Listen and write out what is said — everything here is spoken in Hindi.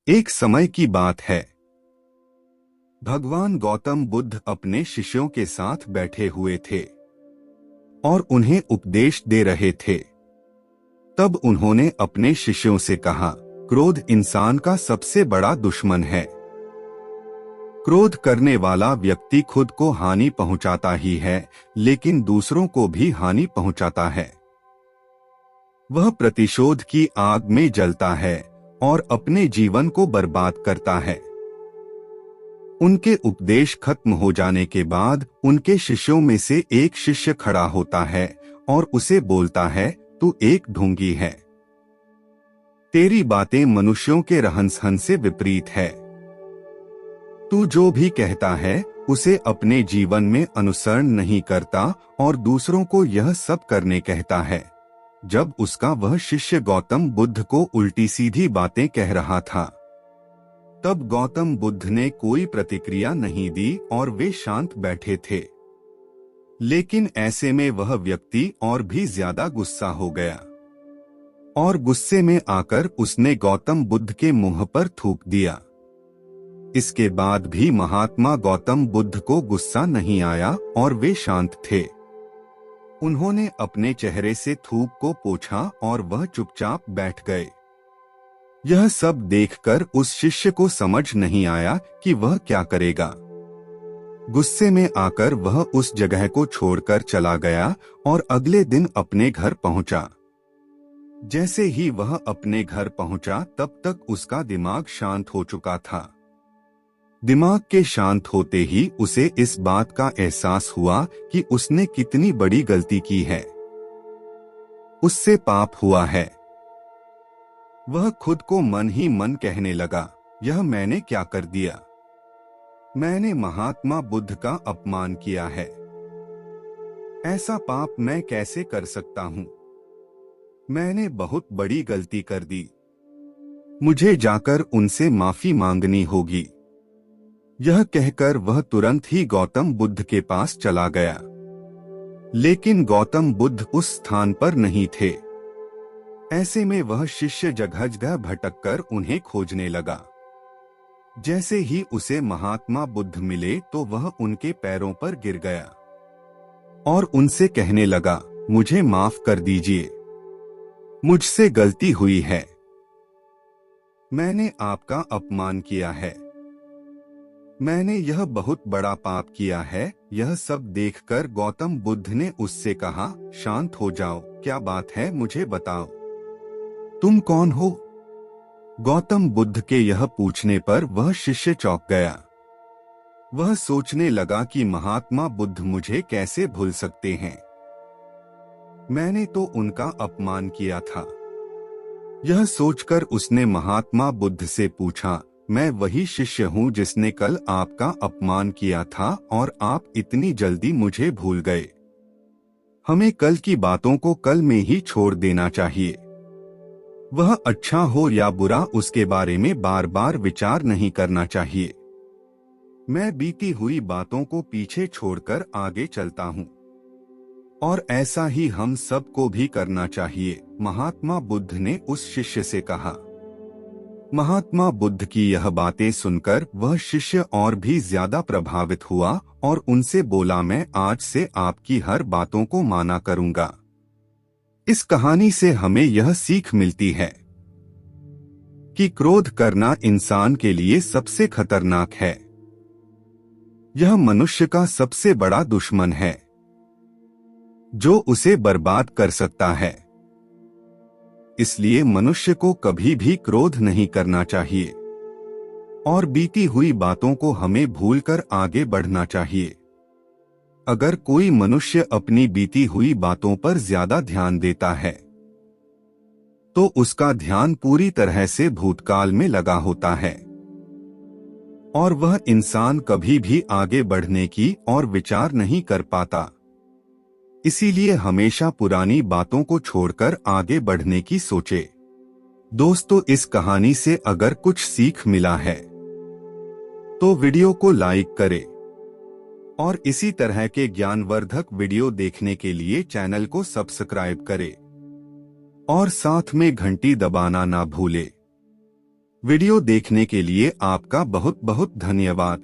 एक समय की बात है। भगवान गौतम बुद्ध अपने शिष्यों के साथ बैठे हुए थे और उन्हें उपदेश दे रहे थे। तब उन्होंने अपने शिष्यों से कहा, क्रोध इंसान का सबसे बड़ा दुश्मन है। क्रोध करने वाला व्यक्ति खुद को हानि पहुंचाता ही है, लेकिन दूसरों को भी हानि पहुंचाता है। वह प्रतिशोध की आग में जलता है और अपने जीवन को बर्बाद करता है। उनके उपदेश खत्म हो जाने के बाद उनके शिष्यों में से एक शिष्य खड़ा होता है और उसे बोलता है, तू एक ढोंगी है। तेरी बातें मनुष्यों के रहन-सहन से विपरीत है। तू जो भी कहता है उसे अपने जीवन में अनुसरण नहीं करता और दूसरों को यह सब करने कहता है। जब उसका वह शिष्य गौतम बुद्ध को उल्टी सीधी बातें कह रहा था, तब गौतम बुद्ध ने कोई प्रतिक्रिया नहीं दी और वे शांत बैठे थे। लेकिन ऐसे में वह व्यक्ति और भी ज्यादा गुस्सा हो गया और गुस्से में आकर उसने गौतम बुद्ध के मुंह पर थूक दिया। इसके बाद भी महात्मा गौतम बुद्ध को गुस्सा नहीं आया और वे शांत थे। उन्होंने अपने चेहरे से थूक को पोंछा और वह चुपचाप बैठ गए। यह सब देखकर उस शिष्य को समझ नहीं आया कि वह क्या करेगा। गुस्से में आकर वह उस जगह को छोड़कर चला गया और अगले दिन अपने घर पहुंचा। जैसे ही वह अपने घर पहुंचा, तब तक उसका दिमाग शांत हो चुका था। दिमाग के शांत होते ही उसे इस बात का एहसास हुआ कि उसने कितनी बड़ी गलती की है। उससे पाप हुआ है। वह खुद को मन ही मन कहने लगा, यह मैंने क्या कर दिया? मैंने महात्मा बुद्ध का अपमान किया है। ऐसा पाप मैं कैसे कर सकता हूँ? मैंने बहुत बड़ी गलती कर दी। मुझे जाकर उनसे माफी मांगनी होगी। यह कहकर वह तुरंत ही गौतम बुद्ध के पास चला गया। लेकिन गौतम बुद्ध उस स्थान पर नहीं थे। ऐसे में वह शिष्य जगह जगह भटककर उन्हें खोजने लगा। जैसे ही उसे महात्मा बुद्ध मिले तो वह उनके पैरों पर गिर गया और उनसे कहने लगा, मुझे माफ कर दीजिए। मुझसे गलती हुई है। मैंने आपका अपमान किया है। मैंने यह बहुत बड़ा पाप किया है। यह सब देखकर गौतम बुद्ध ने उससे कहा, शांत हो जाओ, क्या बात है, मुझे बताओ, तुम कौन हो? गौतम बुद्ध के यह पूछने पर वह शिष्य चौंक गया। वह सोचने लगा कि महात्मा बुद्ध मुझे कैसे भूल सकते हैं। मैंने तो उनका अपमान किया था। यह सोचकर उसने महात्मा बुद्ध से पूछा, मैं वही शिष्य हूँ जिसने कल आपका अपमान किया था और आप इतनी जल्दी मुझे भूल गए। हमें कल की बातों को कल में ही छोड़ देना चाहिए। वह अच्छा हो या बुरा, उसके बारे में बार बार विचार नहीं करना चाहिए। मैं बीती हुई बातों को पीछे छोड़कर आगे चलता हूँ और ऐसा ही हम सबको भी करना चाहिए, महात्मा बुद्ध ने उस शिष्य से कहा। महात्मा बुद्ध की यह बातें सुनकर वह शिष्य और भी ज्यादा प्रभावित हुआ और उनसे बोला, मैं आज से आपकी हर बातों को माना करूंगा। इस कहानी से हमें यह सीख मिलती है कि क्रोध करना इंसान के लिए सबसे खतरनाक है। यह मनुष्य का सबसे बड़ा दुश्मन है जो उसे बर्बाद कर सकता है। इसलिए मनुष्य को कभी भी क्रोध नहीं करना चाहिए और बीती हुई बातों को हमें भूलकर आगे बढ़ना चाहिए। अगर कोई मनुष्य अपनी बीती हुई बातों पर ज्यादा ध्यान देता है तो उसका ध्यान पूरी तरह से भूतकाल में लगा होता है और वह इंसान कभी भी आगे बढ़ने की और विचार नहीं कर पाता। इसीलिए हमेशा पुरानी बातों को छोड़कर आगे बढ़ने की सोचे। दोस्तों, इस कहानी से अगर कुछ सीख मिला है तो वीडियो को लाइक करें और इसी तरह के ज्ञानवर्धक वीडियो देखने के लिए चैनल को सब्सक्राइब करें और साथ में घंटी दबाना ना भूलें। वीडियो देखने के लिए आपका बहुत बहुत धन्यवाद।